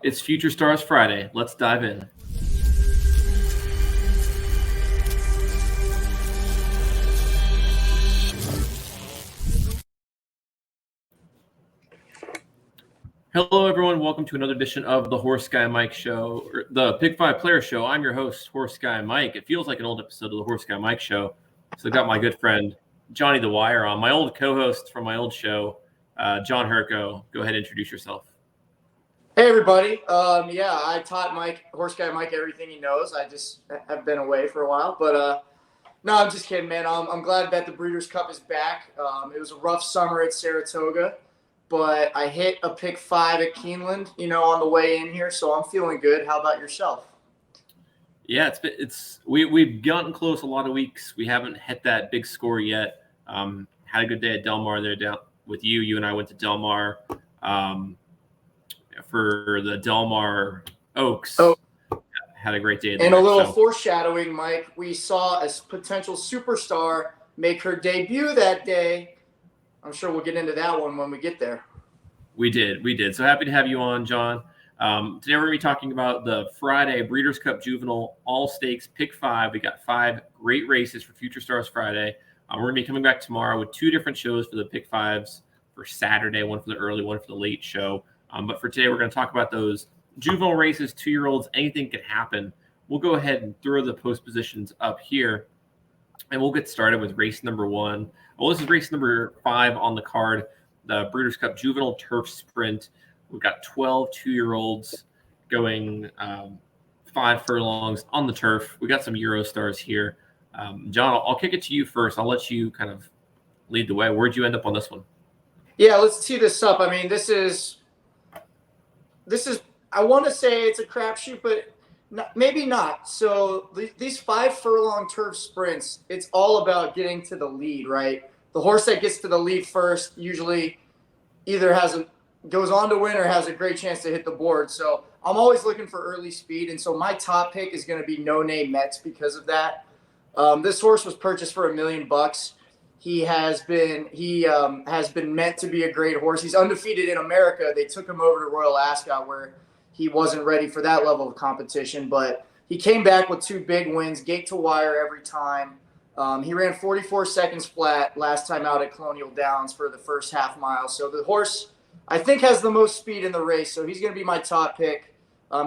It's Future Stars Friday. Let's dive in. Hello, everyone. Welcome to another edition of the Horse Guy Mike Show, or the Pick 5 Player Show. I'm your host, Horse Guy Mike. It feels like an old episode of the Horse Guy Mike Show. So I got my good friend, Johnny the Wire, on. My old co-host from my old show, John Herco. Go ahead and introduce yourself. Hey everybody! I taught Mike, Horse Guy Mike, everything he knows. I just have been away for a while, but no, I'm just kidding, man. I'm glad that the Breeders' Cup is back. It was a rough summer at Saratoga, but I hit a pick 5 at Keeneland, on the way in here, so I'm feeling good. How about yourself? Yeah, we've gotten close a lot of weeks. We haven't hit that big score yet. Had a good day at Del Mar there down with you. You and I went to Del Mar. For the Del Mar Oaks. Had a great day there. And a little foreshadowing, Mike. We saw a potential superstar make her debut that day. I'm sure we'll get into that one when we get there. We did. So happy to have you on, John. Today we're going to be talking about the Friday Breeders' Cup Juvenile All Stakes Pick 5. We got 5 great races for Future Stars Friday. We're going to be coming back tomorrow with 2 different shows for the Pick 5s for Saturday, one for the early, one for the late show. But for today, we're going to talk about those juvenile races, 2-year-olds. Anything can happen. We'll go ahead and throw the post positions up here, and we'll get started with race number 1. Well, this is race number 5 on the card, the Breeders' Cup Juvenile Turf Sprint. We've got 12 2-year-olds going 5 furlongs on the turf. We got some Eurostars here. John, I'll kick it to you first. I'll let you kind of lead the way. Where'd you end up on this one? Yeah, let's tee this up. I mean, this is I want to say it's a crapshoot, but maybe not. So these 5 furlong turf sprints, it's all about getting to the lead, right? The horse that gets to the lead first usually either goes on to win or has a great chance to hit the board. So I'm always looking for early speed, and so my top pick is going to be No Name Mets because of that. This horse was purchased for $1 million. He has been meant to be a great horse. He's undefeated in America. They took him over to Royal Ascot where he wasn't ready for that level of competition, but he came back with 2 big wins, gate to wire every time. He ran 44 seconds flat last time out at Colonial Downs for the first half mile. So the horse, I think, has the most speed in the race, so he's going to be my top pick.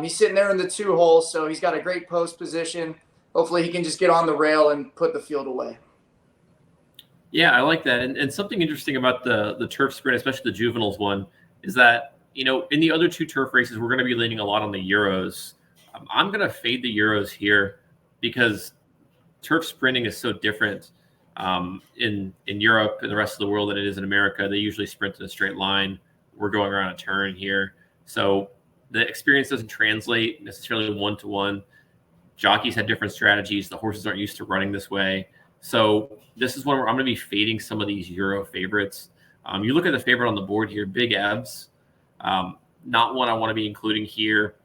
He's sitting there in the 2 hole, so he's got a great post position. Hopefully he can just get on the rail and put the field away. Yeah, I like that. And something interesting about the turf sprint, especially the juveniles one, is that, in the other 2 turf races, we're going to be leaning a lot on the Euros. I'm going to fade the Euros here because turf sprinting is so different in Europe and the rest of the world than it is in America. They usually sprint in a straight line. We're going around a turn here. So the experience doesn't translate necessarily 1-to-1. Jockeys have different strategies. The horses aren't used to running this way. So this is one where I'm going to be fading some of these Euro favorites. You look at the favorite on the board here, Big Evs. Not one I want to be including here.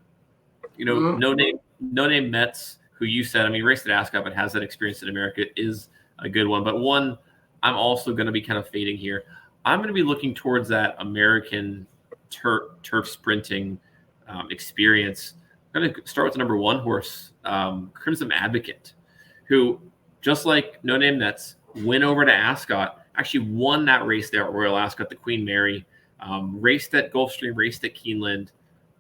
No name Mets, who you said, raced at Ascot but has that experience in America, is a good one. But one I'm also going to be kind of fading here. I'm going to be looking towards that American turf sprinting experience. I'm going to start with the number 1 horse, Crimson Advocate, who, just like No Name Nets, went over to Ascot, actually won that race there at Royal Ascot, the Queen Mary, raced at Gulfstream, raced at Keeneland,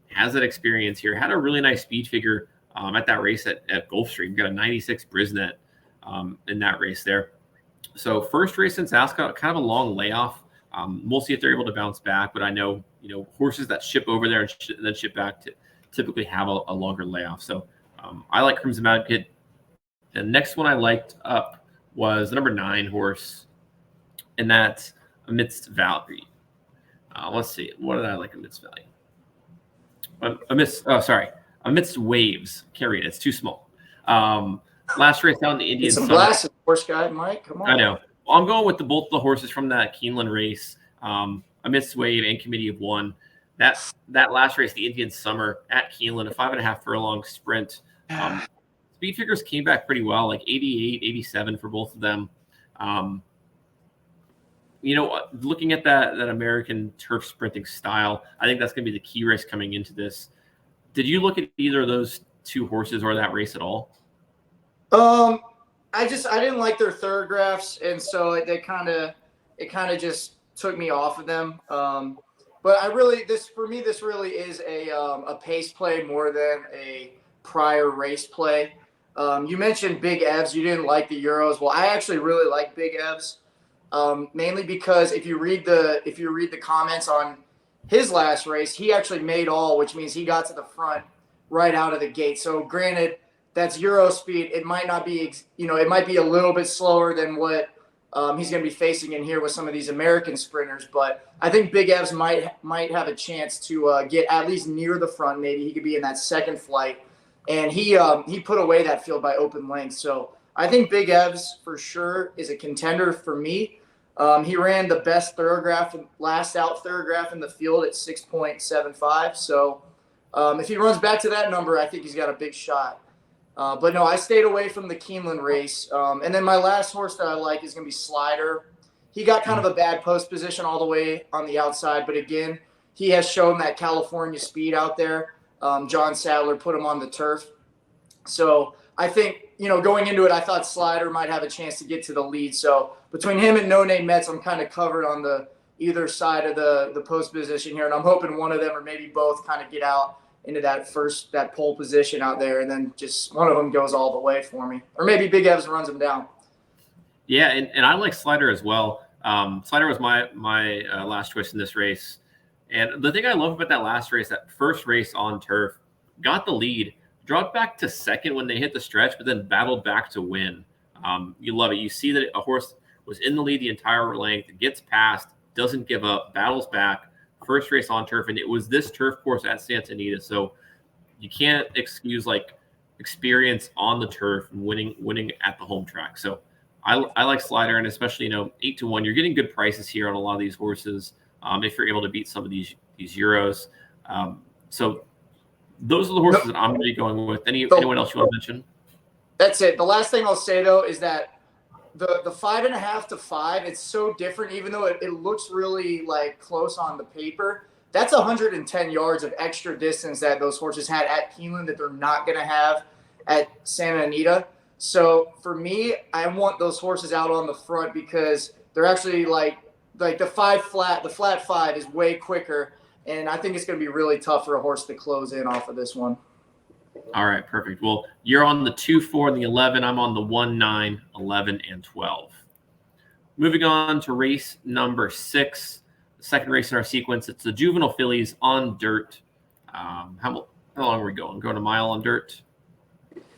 has that experience here, had a really nice speed figure at that race at Gulfstream, got a 96 Brisnet in that race there. So first race since Ascot, kind of a long layoff. We'll see if they're able to bounce back, but I know, horses that ship over there and then ship back to typically have a longer layoff. So I like Crimson Advocate. The next one I liked up was the number 9 horse, and that's Amidst Valley. Let's see. What did I like Amidst Valley? Amidst Waves. Can't read it. It's too small. Last race down in the Indian Some Summit. glasses, horse guy, Mike. Come on. I know. Well, I'm going with both the horses from that Keeneland race, Amidst Wave and Committee of One. That last race, the Indian Summer at Keeneland, a 5.5 furlong sprint. Speed figures came back pretty well, like 88, 87 for both of them. Looking at that American turf sprinting style, I think that's going to be the key race coming into this. Did you look at either of those two horses or that race at all? I didn't like their thoroughgraphs, and so it kind of just took me off of them. But this really is a pace play more than a prior race play. You mentioned Big Evs. You didn't like the Euros. Well, I actually really like Big Evs, mainly because if you read the comments on his last race, he actually made all, which means he got to the front right out of the gate. So granted, that's Euro speed. It might not be, it might be a little bit slower than what he's going to be facing in here with some of these American sprinters. But I think Big Evs might have a chance to get at least near the front. Maybe he could be in that second flight. And he put away that field by open length. So I think Big Evs for sure is a contender for me. He ran the best last out thoroughgraph in the field at 6.75. So if he runs back to that number, I think he's got a big shot. But no, I stayed away from the Keeneland race. And then my last horse that I like is going to be Slider. He got kind of a bad post position all the way on the outside. But again, he has shown that California speed out there. John Sadler put him on the turf. So I think, going into it, I thought Slider might have a chance to get to the lead. So between him and No Name Mets, I'm kind of covered on the either side of the post position here. And I'm hoping one of them or maybe both kind of get out into that pole position out there, and then just one of them goes all the way for me. Or maybe Big Evs runs him down. Yeah, and I like Slider as well. Slider was my last choice in this race. And the thing I love about that last race, that first race on turf, got the lead, dropped back to second when they hit the stretch, but then battled back to win. You love it. You see that a horse was in the lead the entire length, gets past, doesn't give up, battles back. First race on turf, and it was this turf course at Santa Anita. So you can't excuse experience on the turf and winning at the home track. So I like Slider, and especially 8-1. You're getting good prices here on a lot of these horses if you're able to beat some of these Euros. So those are the horses that I'm going to be going with. Anyone else you want to mention? That's it. The last thing I'll say though is that the 5.5 to 5, it's so different. Even though it looks really close on the paper, that's 110 yards of extra distance that those horses had at Keeneland that they're not going to have at Santa Anita. So for me, I want those horses out on the front because they're actually like the flat 5 is way quicker, and I think it's going to be really tough for a horse to close in off of this one. All right, perfect. Well, you're on the 2, 4, and the 11. I'm on the 1, 9, 11, and 12. Moving on to race number 6, the second race in our sequence. It's the Juvenile fillies on dirt. How long are we going? Going a mile on dirt?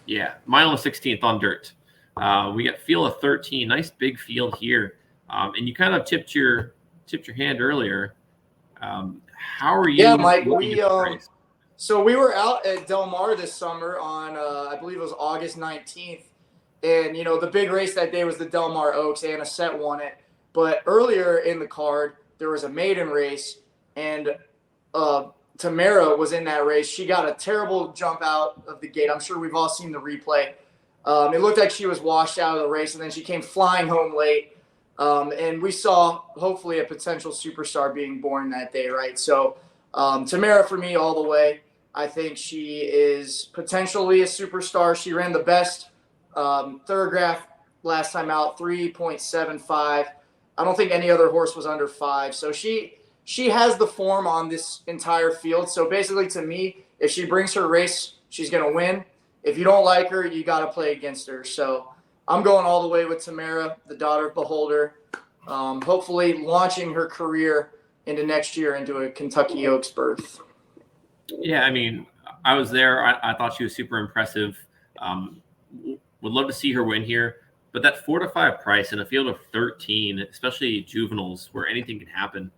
Yeah, mile and 16th on dirt. We got field of 13. Nice big field here. And you kind of tipped your hand earlier. How are you? Yeah, Mike. So we were out at Del Mar this summer on, I believe it was August 19th. And, the big race that day was the Del Mar Oaks. Anna Set won it. But earlier in the card, there was a maiden race. And Tamara was in that race. She got a terrible jump out of the gate. I'm sure we've all seen the replay. It looked like she was washed out of the race. And then she came flying home late. And we saw, hopefully, a potential superstar being born that day, right? So Tamara, for me, all the way. I think she is potentially a superstar. She ran the best thoroughgraph last time out, 3.75. I don't think any other horse was under 5. So she has the form on this entire field. So basically, to me, if she brings her race, she's going to win. If you don't like her, you got to play against her. So I'm going all the way with Tamara, the daughter of Beholder, hopefully launching her career into next year into a Kentucky Oaks berth. Yeah, I mean, I was there. I thought she was super impressive. Would love to see her win here. But that 4 to 5 price in a field of 13, especially juveniles where anything can happen,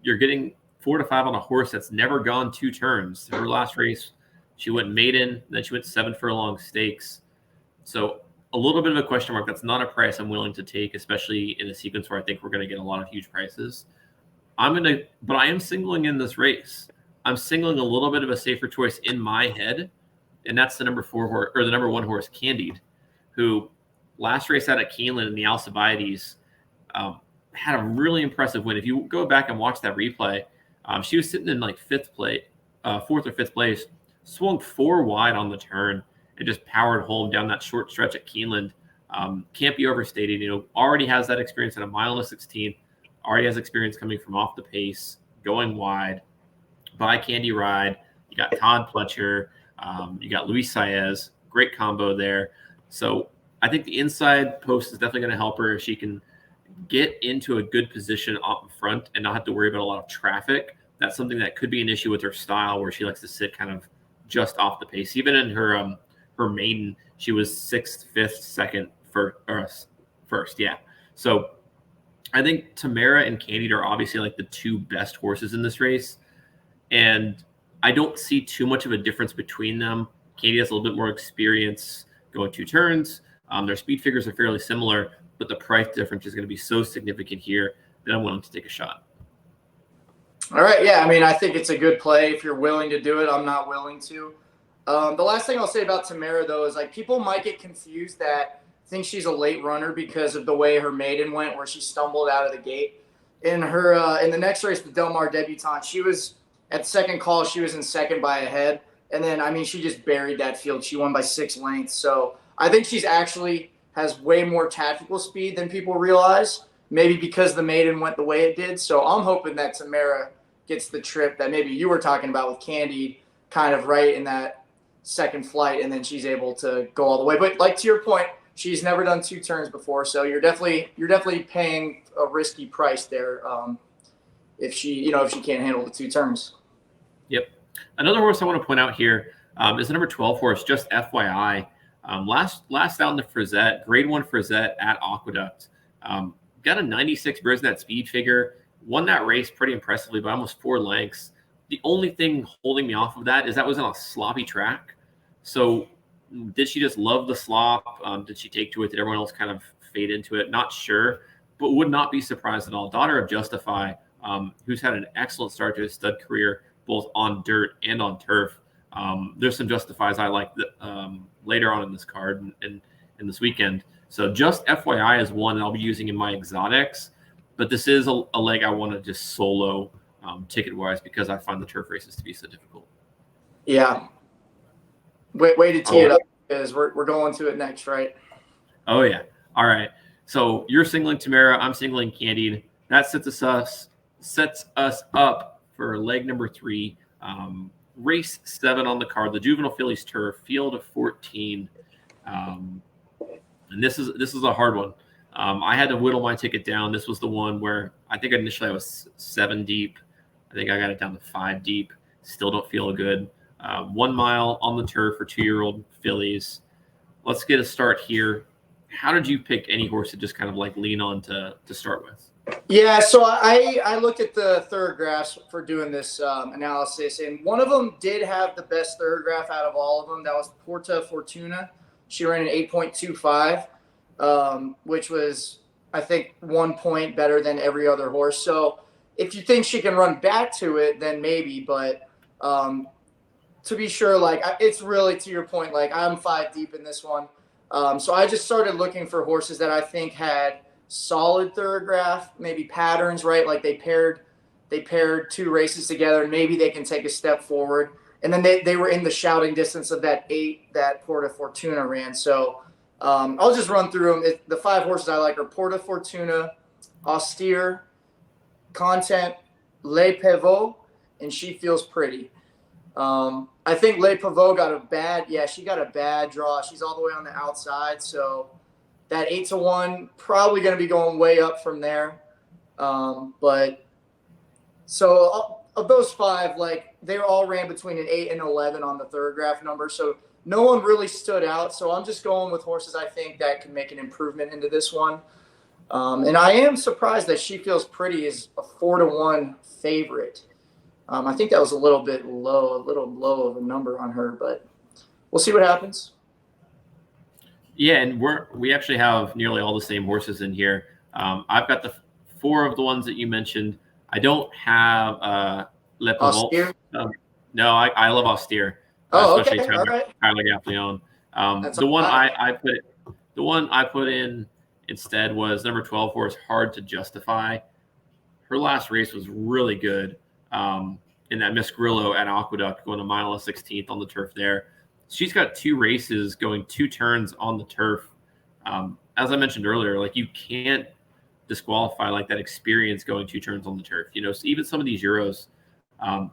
you're getting 4 to 5 on a horse that's never gone 2 turns. Her last race, she went maiden, then she went 7 furlong stakes. So a little bit of a question mark. That's not a price I'm willing to take, especially in a sequence where I think we're going to get a lot of huge prices. But I am singling in this race. I'm singling a little bit of a safer choice in my head, and that's the number 4 horse, or the number 1 horse, Candied, who last race out at Keeneland in the Alcibiades had a really impressive win. If you go back and watch that replay, she was sitting in 4th or 5th place, swung 4 wide on the turn and just powered home down that short stretch at Keeneland. Can't be overstated. Already has that experience at a mile and a 16th. Already has experience coming from off the pace, going wide, by Candy Ride. You got Todd Pletcher. You got Luis Saez. Great combo there. So I think the inside post is definitely going to help her if she can get into a good position up front and not have to worry about a lot of traffic. That's something that could be an issue with her style, where she likes to sit kind of just off the pace. Even in her maiden, she was 6th, 5th, 2nd, first. Yeah. So I think Tamara and Candide are obviously like the 2 best horses in this race. And I don't see too much of a difference between them. Candide has a little bit more experience going 2 turns. Their speed figures are fairly similar, but the price difference is going to be so significant here that I'm willing to take a shot. All right. Yeah. I mean, I think it's a good play if you're willing to do it. I'm not willing to. The last thing I'll say about Tamara, though, is like people might get confused that think she's a late runner because of the way her maiden went, where she stumbled out of the gate. In the next race, the Del Mar debutante, she was at the second call, she was in second by a head. And then, I mean, she just buried that field. She won by 6 lengths. So I think she's actually has way more tactical speed than people realize, maybe because the maiden went the way it did. So I'm hoping that Tamara gets the trip that maybe you were talking about with Candide, kind of right in that second flight, and then she's able to go all the way. But like to your point, she's never done 2 turns before, so you're definitely paying a risky price there if she can't handle the 2 turns. Yep. Another horse I want to point out here is the number 12 horse, just FYI. Last out in the Frizette, grade 1 Frizette at Aqueduct. Got a 96 Brisnet speed figure. Won that race pretty impressively by almost 4 lengths. The only thing holding me off of that is that was on a sloppy track. So did she just love the slop? Did she take to it? Did everyone else kind of fade into it? Not sure, but would not be surprised at all. Daughter of Justify, who's had an excellent start to his stud career, both on dirt and on turf. There's some Justifies I like later on in this card and in this weekend. So just FYI is one that I'll be using in my exotics, but this is a leg I want to just solo ticket-wise because I find the turf races to be so difficult. Yeah. Way to tee it up because we're going to it next, right? Oh, yeah. All right. So you're singling Tamara. I'm singling Candide. That sets us up for leg number 3. Race 7 on the card, the Juvenile Fillies Turf, field of 14. And this is a hard one. I had to whittle my ticket down. This was the one where I think initially I was 7 deep. I think I got it down to 5 deep. Still don't feel good. 1 mile on the turf for 2-year-old fillies. Let's get a start here. How did you pick any horse to just kind of like lean on to start with? Yeah, so I looked at the thoroughgraphs for doing this analysis, and one of them did have the best thoroughgraph out of all of them. That was Porta Fortuna. She ran an 8.25, which was, I think, 1 point better than every other horse. So if you think she can run back to it, then maybe. But to be sure, like it's really to your point, like I'm 5 deep in this one. So I just started looking for horses that I think had solid thoroughgraph, maybe patterns, right? Like they paired 2 races together. Maybe they can take a step forward. And then they were in the shouting distance of that 8 that Porta Fortuna ran. So I'll just run through them. The 5 horses I like are Porta Fortuna, Austere, Content, Le Pivot, and She Feels Pretty. I think Le Pivot got a bad draw. She's all the way on the outside. So that 8-1 probably going to be going way up from there. But so of those 5, like they all ran between an 8 and 11 on the thoroughgraph number. So no one really stood out. So I'm just going with horses I think that can make an improvement into this one. And I am surprised that She Feels Pretty is a 4-1 favorite. I think that was a little low of a number on her, but we'll see what happens. Yeah, and we actually have nearly all the same horses in here. I've got the 4 of the ones that you mentioned. I don't have Le Pivot. No, I love Austere. Especially okay. Tyler Gaffleon. The one I put in instead was number 12 horse Hard to Justify. Her last race was really good. In in that Miss Grillo at Aqueduct, going a mile and 16th on the turf there. She's got 2 races going 2 turns on the turf. As I mentioned earlier, like you can't disqualify like that experience going 2 turns on the turf. You know, so even some of these Euros,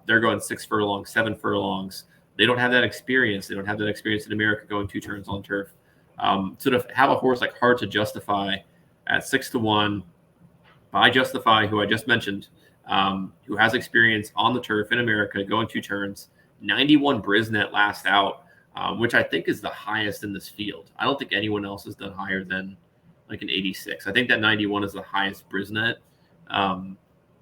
they're going 6 furlongs, 7 furlongs. They don't have that experience. They don't have that experience in America going 2 turns on turf. So to have a horse like Hard to Justify at 6-1 by Justify, who I just mentioned, who has experience on the turf in America going 2 turns, 91 Brisnet last out, which I think is the highest in this field. I don't think anyone else has done higher than like an 86. I think that 91 is the highest Brisnet.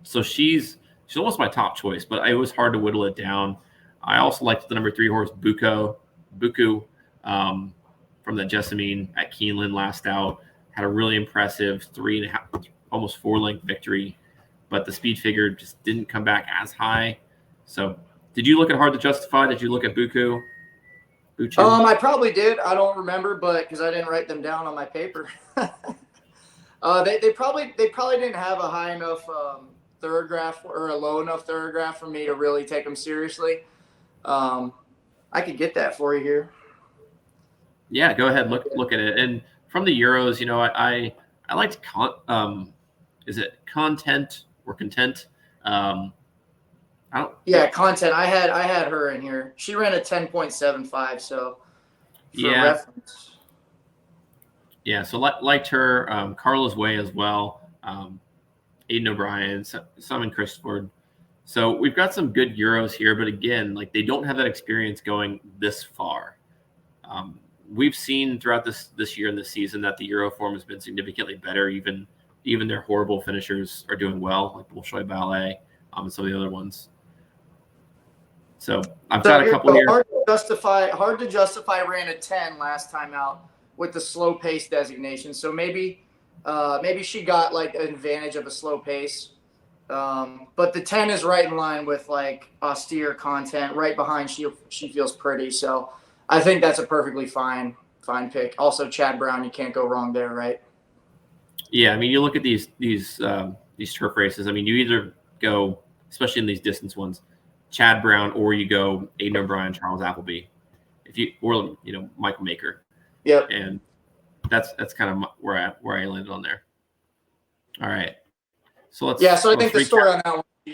So she's almost my top choice, but it was hard to whittle it down. I also liked the number 3 horse Buku, from the Jessamine at Keeneland last out. Had a really impressive 3.5, almost 4 length victory, but the speed figure just didn't come back as high. So did you look at Hard to Justify? Did you look at Buku? I probably did. I don't remember, but because I didn't write them down on my paper. They probably didn't have a high enough thoroughgraph or a low enough thoroughgraph for me to really take them seriously. I could get that for you here. Yeah, go ahead. Look at it. And from the Euros, you know, I liked is it Content or Content? Content. I had her in here. She ran a 10.75. So for reference. Yeah. So liked her. Carla's Way as well. Aiden O'Brien, Simon Christopher. So we've got some good Euros here, but again, like they don't have that experience going this far. We've seen throughout this year and this season that the Euro form has been significantly better. Even their horrible finishers are doing well, like Bolshoi Ballet, and some of the other ones. So I've got a couple here. Hard to justify ran a 10 last time out with the slow pace designation. So maybe she got like an advantage of a slow pace. But the 10 is right in line with like austere Content, right behind She Feels Pretty. So I think that's a perfectly fine pick. Also, Chad Brown, you can't go wrong there, right? Yeah, I mean, you look at these turf races. I mean, you either go, especially in these distance ones, Chad Brown, or you go Aiden O'Brien, Charles Appleby, or Michael Maker. Yep. And that's kind of where I landed on there. All right. So I think the story on that one, you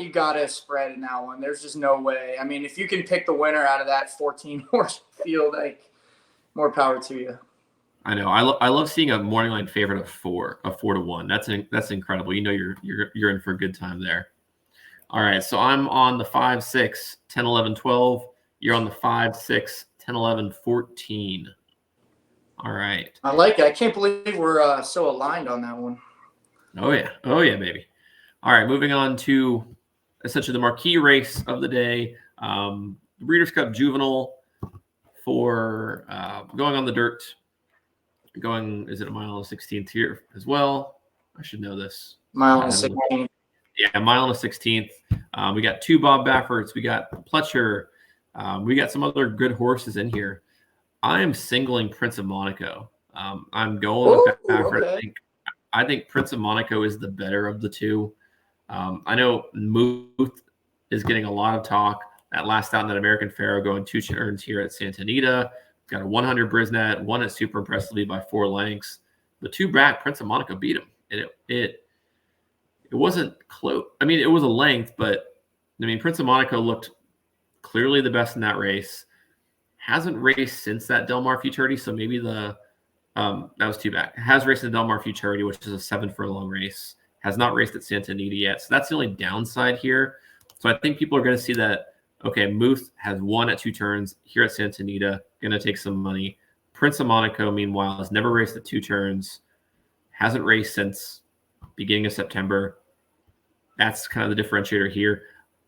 got to spread in that one. There's just no way. I mean, if you can pick the winner out of that 14 horse field, like, more power to you. I know. I love seeing a morning line favorite of 4-1. That's incredible. You know, you're in for a good time there. All right. So I'm on the 5, 6, 10, 11, 12. You're on the 5, 6, 10, 11, 14. All right. I like it. I can't believe we're so aligned on that one. Oh yeah, baby. All right, moving on to essentially the marquee race of the day, the Breeders' Cup Juvenile for going on the dirt. Is it a mile and 16th here as well? I should know this. Mile and 16th. Yeah, a mile and 16th. We got 2 Bob Bafferts. We got Pletcher. We got some other good horses in here. I am singling Prince of Monaco. I'm going with Baffert. Okay. I think Prince of Monaco is the better of the two. I know Muth is getting a lot of talk. That last out in that American Pharaoh going 2 turns here at Santa Anita. Got a 100 Brisnet, won it super impressively by 4 lengths. The 2 back, Prince of Monaco beat him. And it wasn't close. I mean, it was a length, but I mean, Prince of Monaco looked clearly the best in that race. Hasn't raced since that Del Mar Futurity, so maybe that was 2 back. Has raced in the Del Mar Futurity, which is a 7 furlong race. Has not raced at Santa Anita yet. So that's the only downside here. So I think people are going to see that, okay, Muth has won at 2 turns here at Santa Anita, going to take some money. Prince of Monaco, meanwhile, has never raced at 2 turns, hasn't raced since beginning of September. That's kind of the differentiator here.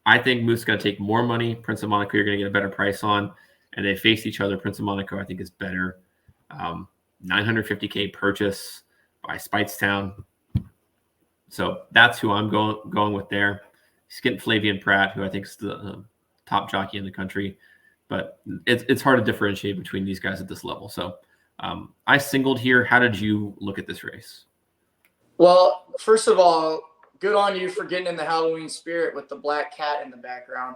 I think Muth's going to take more money. Prince of Monaco, you're going to get a better price on. And they face each other. Prince of Monaco, I think, is better. $950K purchase by Speightstown. So that's who I'm going with there. He's getting Flavian Pratt, who I think is the top jockey in the country. But it's hard to differentiate between these guys at this level. So I singled here. How did you look at this race? Well, first of all, good on you for getting in the Halloween spirit with the black cat in the background.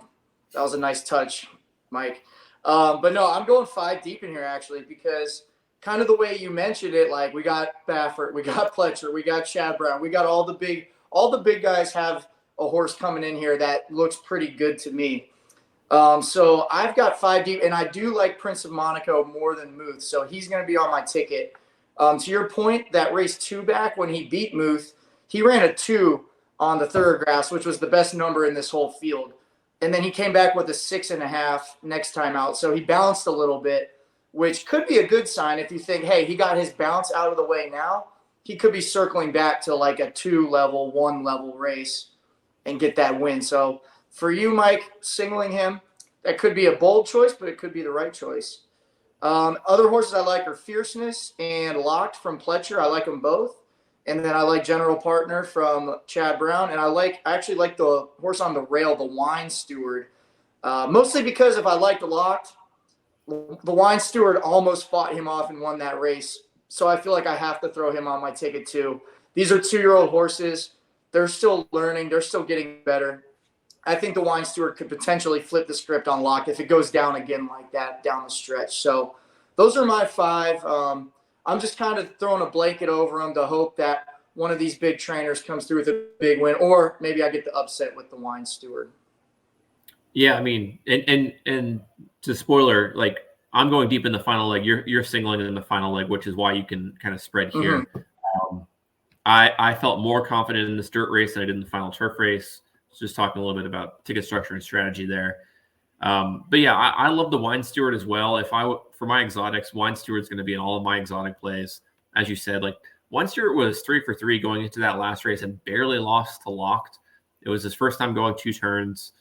That was a nice touch, Mike. But no, I'm going 5 deep in here actually, because kind of the way you mentioned it, like we got Baffert, we got Pletcher, we got Chad Brown, we got all the big guys have a horse coming in here that looks pretty good to me. So I've got 5 deep, and I do like Prince of Monaco more than Muth, so he's going to be on my ticket. To your point, that race 2 back when he beat Muth, he ran a 2 on the Thoroughgrass, which was the best number in this whole field. And then he came back with a 6.5 next time out. So he balanced a little bit, which could be a good sign if you think, hey, he got his bounce out of the way now. He could be circling back to like a 2-level, 1-level race and get that win. So for you, Mike, singling him, that could be a bold choice, but it could be the right choice. Other horses I like are Fierceness and Locked from Pletcher. I like them both. And then I like General Partner from Chad Brown. And I actually like the horse on the rail, the Wine Steward. Mostly because if I liked Locked, the Wine Steward almost fought him off and won that race. So I feel like I have to throw him on my ticket too. These are 2-year-old horses. They're still learning. They're still getting better. I think the Wine Steward could potentially flip the script on Locked if it goes down again like that down the stretch. So those are my 5. I'm just kind of throwing a blanket over them to hope that one of these big trainers comes through with a big win, or maybe I get the upset with the Wine Steward. Yeah, I mean, and to spoiler, like I'm going deep in the final leg. You're singling in the final leg, which is why you can kind of spread here. Mm-hmm. I felt more confident in this dirt race than I did in the final turf race. Just talking a little bit about ticket structure and strategy there. But yeah, I love the Wine Steward as well. For my exotics, Wine Steward's going to be in all of my exotic plays. As you said, like Wine Steward was 3 for 3 going into that last race and barely lost to Locked. It was his first time going 2 turns.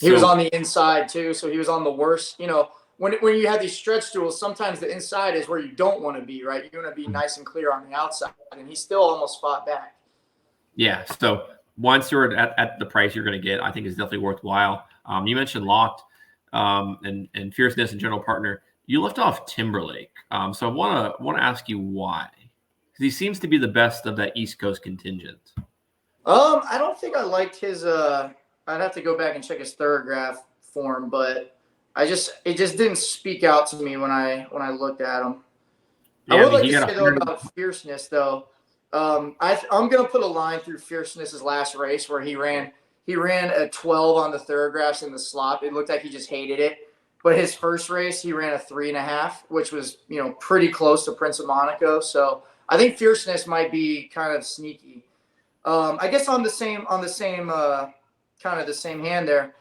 He was on the inside too, so he was on the worst. You know, when you have these stretch stools, sometimes the inside is where you don't want to be, right? You want to be nice and clear on the outside, and he still almost fought back. Yeah, so Wine Steward at the price you're going to get, I think is definitely worthwhile. You mentioned Locked and Fierceness and General Partner. You left off Timberlake. So I want to ask you why. Because he seems to be the best of that East Coast contingent. I don't think I liked his I'd have to go back and check his Thoroughgraph form, but it just didn't speak out to me when I looked at him. Yeah, I would like to say though about Fierceness though. I'm gonna put a line through Fierceness's last race where he ran a 12 on the Thoroughgraphs in the slop. It looked like he just hated it. But his first race, he ran a 3.5, which was, pretty close to Prince of Monaco. So I think Fierceness might be kind of sneaky. I guess on the same kind of the same hand there,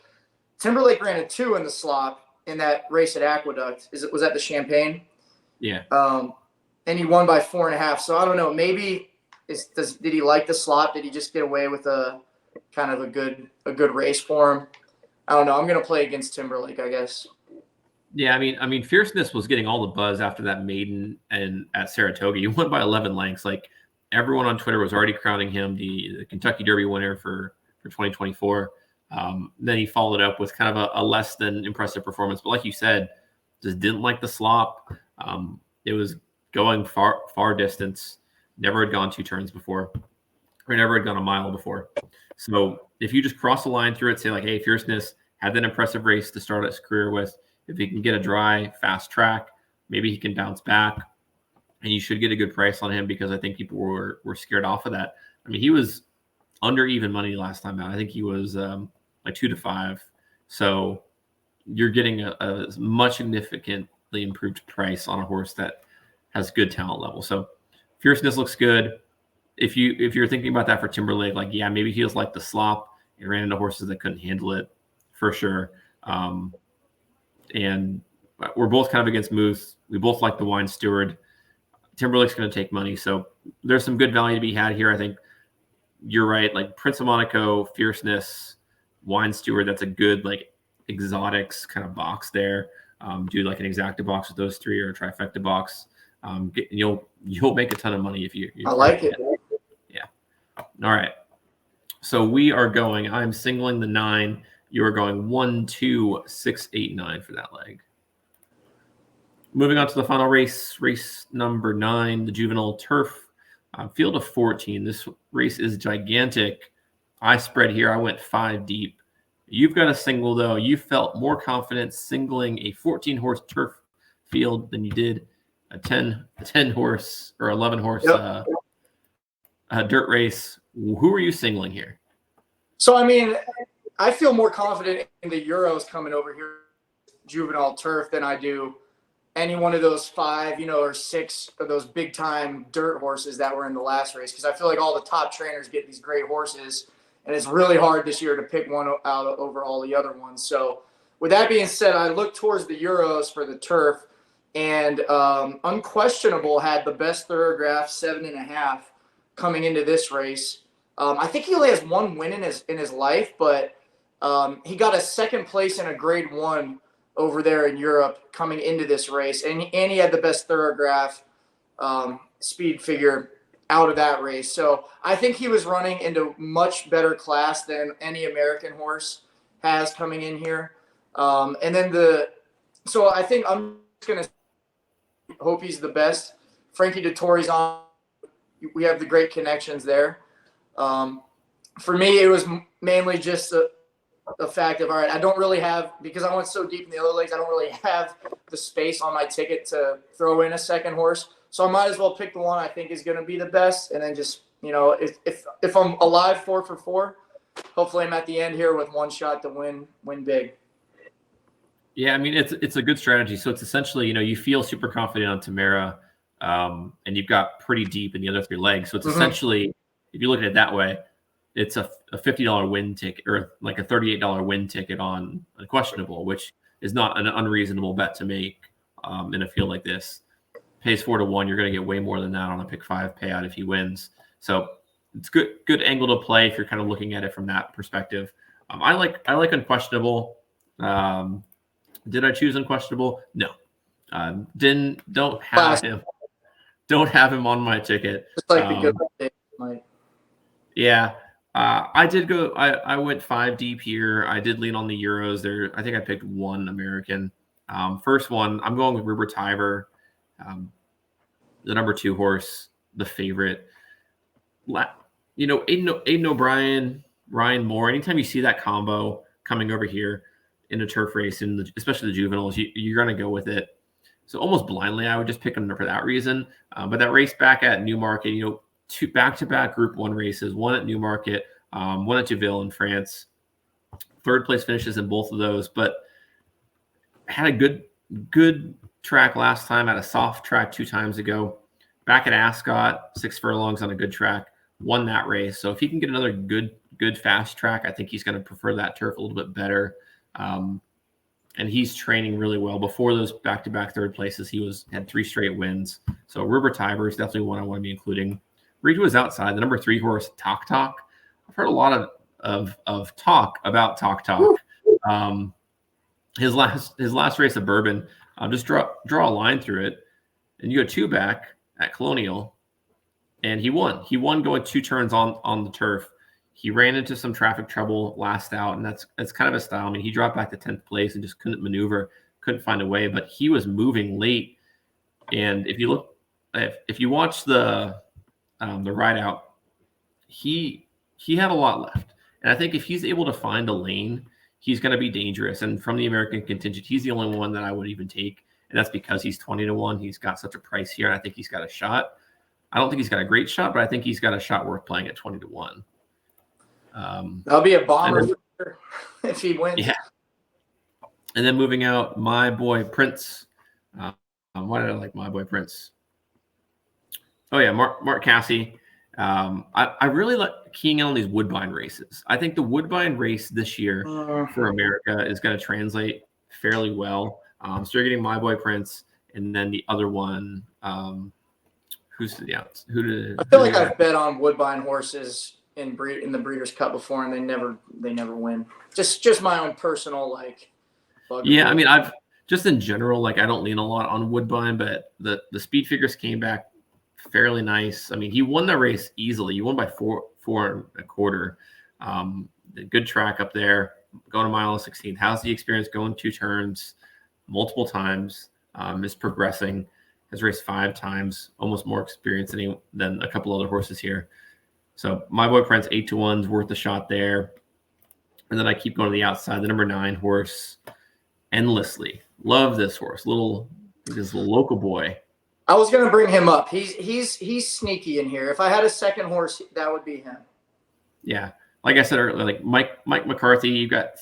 Timberlake ran a 2 in the slop in that race at Aqueduct. Was that the Champagne? Yeah. And he won by 4.5. So I don't know. Maybe did he like the slop? Did he just get away with a kind of a good race for him? I don't know. I'm gonna play against Timberlake, I guess. Yeah, I mean, Fierceness was getting all the buzz after that maiden and at Saratoga. He won by 11 lengths. Like everyone on Twitter was already crowning him the Kentucky Derby winner for 2024. Then he followed up with kind of a less than impressive performance. But like you said, just didn't like the slop. It was going far distance. Never had gone 2 turns before, or never had gone a mile before. So if you just cross the line through it, say like, hey, Fierceness had that impressive race to start his career with. If he can get a dry, fast track, maybe he can bounce back, and you should get a good price on him because I think people were scared off of that. I mean, he was under even money last time out. I think he was like 2 to 5. So you're getting a much significantly improved price on a horse that has good talent level. So Fierceness looks good. If you're thinking about that for Timberlake, like, yeah, maybe he was like the slop and ran into horses that couldn't handle it for sure. And we're both kind of against Moose. We both like the Wine Steward. Timberlake's going to take money. So there's some good value to be had here. I think you're right. Like Prince of Monaco, Fierceness, Wine Steward, that's a good like exotics kind of box there. Do like an exacta box with those 3 or a trifecta box. You'll make a ton of money if you I like it. Yeah. All right. So we are going. I'm singling the 9. You are going 1, 2, 6, 8, 9 for that leg. Moving on to the final race number 9, the Juvenile Turf. Field of 14. This race is gigantic. I spread here. I went 5 deep. You've got a single, though. You felt more confident singling a 14-horse turf field than you did a 10 horse or 11 horse dirt race. Who are you singling here? So, I mean, I feel more confident in the Euros coming over here, Juvenile turf, than I do any one of those 5, or 6 of those big time dirt horses that were in the last race. Because I feel like all the top trainers get these great horses, and it's really hard this year to pick one out over all the other ones. So, with that being said, I look towards the Euros for the turf, and Unquestionable had the best thoroughgraph, 7.5, coming into this race. I think he only has one win in his life, but he got a second place in a Grade 1 over there in Europe coming into this race, and he had the best thoroughgraph speed figure out of that race. So I think he was running into much better class than any American horse has coming in here. And then so I think I'm just going to hope he's the best. Frankie Dettori's on. We have the great connections there. For me, it was mainly just the fact of, all right, I don't really have, because I went so deep in the other legs, I don't really have the space on my ticket to throw in a second horse. So I might as well pick the one I think is going to be the best. And then just, if I'm alive 4 for 4, hopefully I'm at the end here with one shot to win big. Yeah, I mean, it's a good strategy. So it's essentially, you feel super confident on Tamara, and you've got pretty deep in the other 3 legs. So it's essentially, if you look at it that way, it's a $50 win ticket, or like a $38 win ticket on Unquestionable, which is not an unreasonable bet to make in a field like this. Pays 4 to 1. You're going to get way more than that on a pick 5 payout if he wins. So it's good angle to play if you're kind of looking at it from that perspective. I like Unquestionable. Did I choose Unquestionable? No. Don't have him. Don't have him on my ticket. Just like the good Mike. Yeah. I did go. I went 5 deep here. I did lean on the Euros there. I think I picked one American. First one, I'm going with River Tiber, the number 2 horse, the favorite. Aiden O'Brien, Ryan Moore. Anytime you see that combo coming over here in a turf race, and especially the juveniles, you're going to go with it. So almost blindly, I would just pick them for that reason. But that race back at Newmarket, 2 back-to-back Group 1 races, one at Newmarket, one at Juvenile in France. 3rd place finishes in both of those, but had a good track last time, had a soft track 2 times ago. Back at Ascot, 6 furlongs on a good track, won that race. So if he can get another good fast track, I think he's going to prefer that turf a little bit better. And he's training really well. Before those back-to-back 3rd places, he had 3 straight wins. So River Tiber is definitely one I want to be including. Reed was outside. The number 3 horse, Talk Talk. I've heard a lot of talk about Talk Talk. His last race of Bourbon, just draw a line through it, and you go 2 back at Colonial, and he won. He won going 2 turns on the turf. He ran into some traffic trouble last out, and that's kind of a style. I mean, he dropped back to 10th place and just couldn't maneuver, couldn't find a way. But he was moving late, and if you watch the ride out, he had a lot left. And I think if he's able to find a lane, he's going to be dangerous. And from the American contingent, he's the only one that I would even take. And that's because he's 20 to 1. He's got such a price here. And I think he's got a shot. I don't think he's got a great shot, but I think he's got a shot worth playing at 20 to 1. That'll be a bomber for sure if he wins. Yeah. And then moving out, my boy Prince. Why did I like my boy Prince? Oh yeah, Mark Cassey. I really like keying in on these Woodbine races. I think the Woodbine race this year for America is going to translate fairly well. So you're getting my boy Prince, and then the other one. Who's the outs? I feel like I've bet on Woodbine horses in the Breeders' Cup before, and they never win. Just my own personal Yeah, I mean, I've just in general, I don't lean a lot on Woodbine, but the speed figures came back fairly nice. I mean, he won the race easily. He won by 4.25. Good track up there, going a mile and 16. How's the experience going 2 turns multiple times? Is progressing. has raced 5 times, almost more experience than a couple other horses here. So my boy Prince 8-1's worth a shot there. And then I keep going to the outside. The number 9 horse, Endlessly. Love this horse. This little local boy. I was going to bring him up. He's sneaky in here. If I had a second horse, that would be him. Yeah, like I said earlier, like Mike McCarthy. You got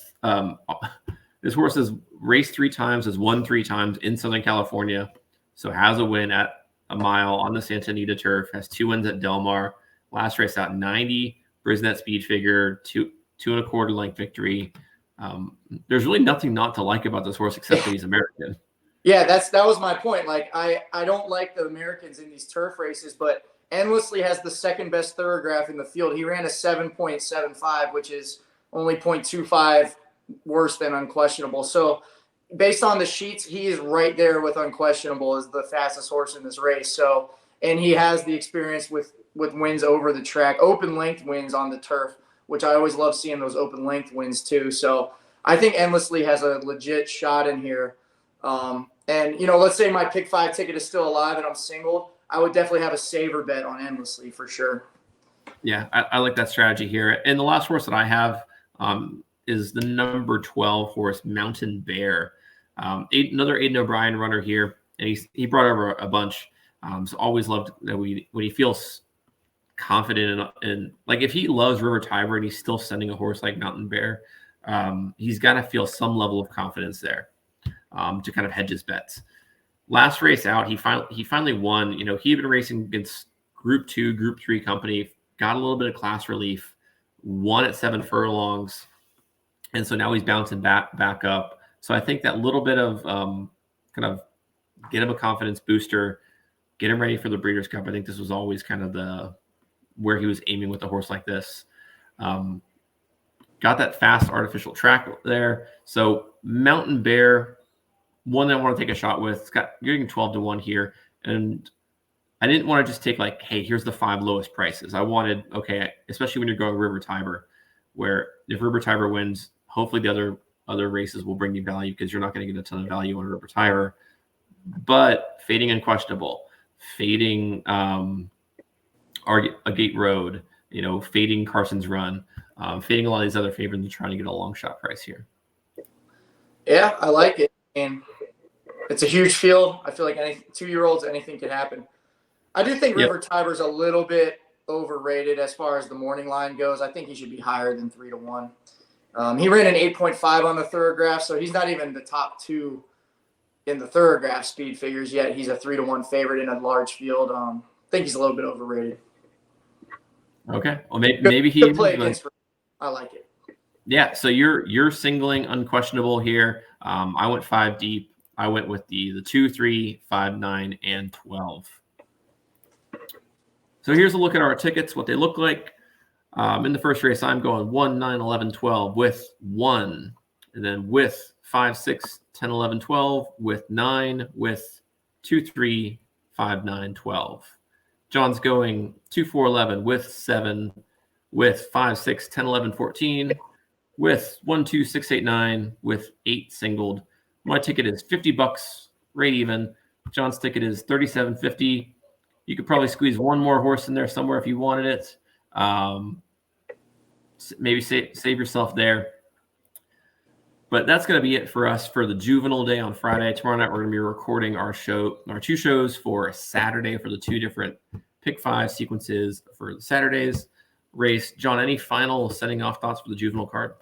this horse has raced 3 times, has won 3 times in Southern California, so has a win at a mile on the Santa Anita turf. Has 2 wins at Del Mar. Last race out 90 Brisnet speed figure, 2 2.25 length victory. There's really nothing not to like about this horse except that he's American. Yeah, that was my point. Like I don't like the Americans in these turf races, but Endlessly has the second best thoroughgraph in the field. He ran a 7.75, which is only 0.25 worse than Unquestionable. So based on the sheets, he is right there with Unquestionable as the fastest horse in this race. So, and he has the experience with wins over the track, open length wins on the turf, which I always love seeing those open length wins too. So I think Endlessly has a legit shot in here. And, let's say my pick 5 ticket is still alive and I'm single, I would definitely have a saver bet on Endlessly for sure. Yeah, I like that strategy here. And the last horse that I have is the number 12 horse, Mountain Bear. Another Aidan O'Brien runner here, and he brought over a bunch. So always loved that when he feels confident in like if he loves River Tiber and he's still sending a horse like Mountain Bear, he's got to feel some level of confidence there to kind of hedge his bets. Last race out, he finally won. He had been racing against Group 2, Group 3 company, got a little bit of class relief, won at 7 furlongs, and so now he's bouncing back up. So I think that little bit of kind of get him a confidence booster, get him ready for the Breeders' Cup. I think this was always kind of where he was aiming with a horse like this. Got that fast artificial track there. So Mountain Bear, one that I want to take a shot with. You're getting 12-1 here. And I didn't want to just take like, hey, here's the 5 lowest prices. I wanted, okay, especially when you're going River Tiber, where if River Tiber wins, hopefully the other races will bring you value because you're not going to get a ton of value on River Tiber. But fading Unquestionable, fading a Gate Road, fading Carson's Run, fading a lot of these other favorites and trying to get a long shot price here. Yeah, I like it. And it's a huge field. I feel like 2-year-olds, anything can happen. I do think River Tiber's a little bit overrated as far as the morning line goes. I think he should be higher than 3-1. He ran an 8.5 on the thoroughgraph, so he's not even the top 2 in the thoroughgraph speed figures yet. He's a 3-1 favorite in a large field. I think he's a little bit overrated. Okay, well maybe he play against. I like it. Yeah, so you're singling Unquestionable here. I went 5 deep. I went with the 2, 3, 5, 9, and 12. So here's a look at our tickets, what they look like. In the first race, I'm going 1, 9, 11, 12 with 1, and then with 5, 6, 10, 11, 12 with 9, with 2, 3, 5, 9, 12. John's going 2, 4, 11 with 7, with 5, 6, 10, 11, 14, with 1, 2, 6, 8, 9, with 8 singled. My ticket is $50, right even. John's ticket is $37.50. You could probably squeeze one more horse in there somewhere if you wanted it. Maybe save yourself there. But that's going to be it for us for the Juvenile Day on Friday. Tomorrow night, we're going to be recording our 2 shows for Saturday for the 2 different pick 5 sequences for Saturday's race. John, any final setting off thoughts for the Juvenile card?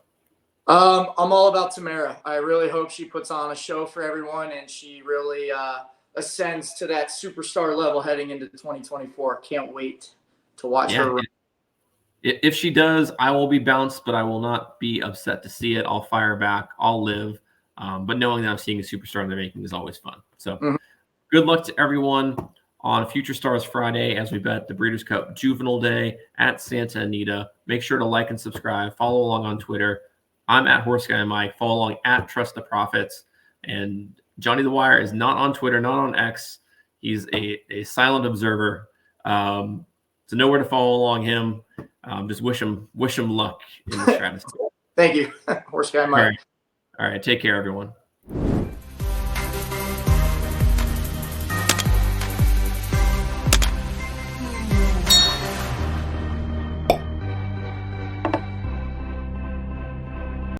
I'm all about Tamara. I really hope she puts on a show for everyone and she really ascends to that superstar level heading into 2024. Can't wait to watch her. If she does, I will be bounced, but I will not be upset to see it. I'll fire back. I'll live. But knowing that I'm seeing a superstar in the making is always fun. So good luck to everyone on Future Stars Friday as we bet the Breeders' Cup Juvenile Day at Santa Anita. Make sure to like and subscribe. Follow along on Twitter. I'm at Horse Guy Mike. Follow along at Trust the Profits. And Johnny the Wire is not on Twitter, not on X. He's a silent observer. So know where to follow along him. Just wish him luck in the strategy. Thank you, Horse Guy Mike. All right. Take care, everyone.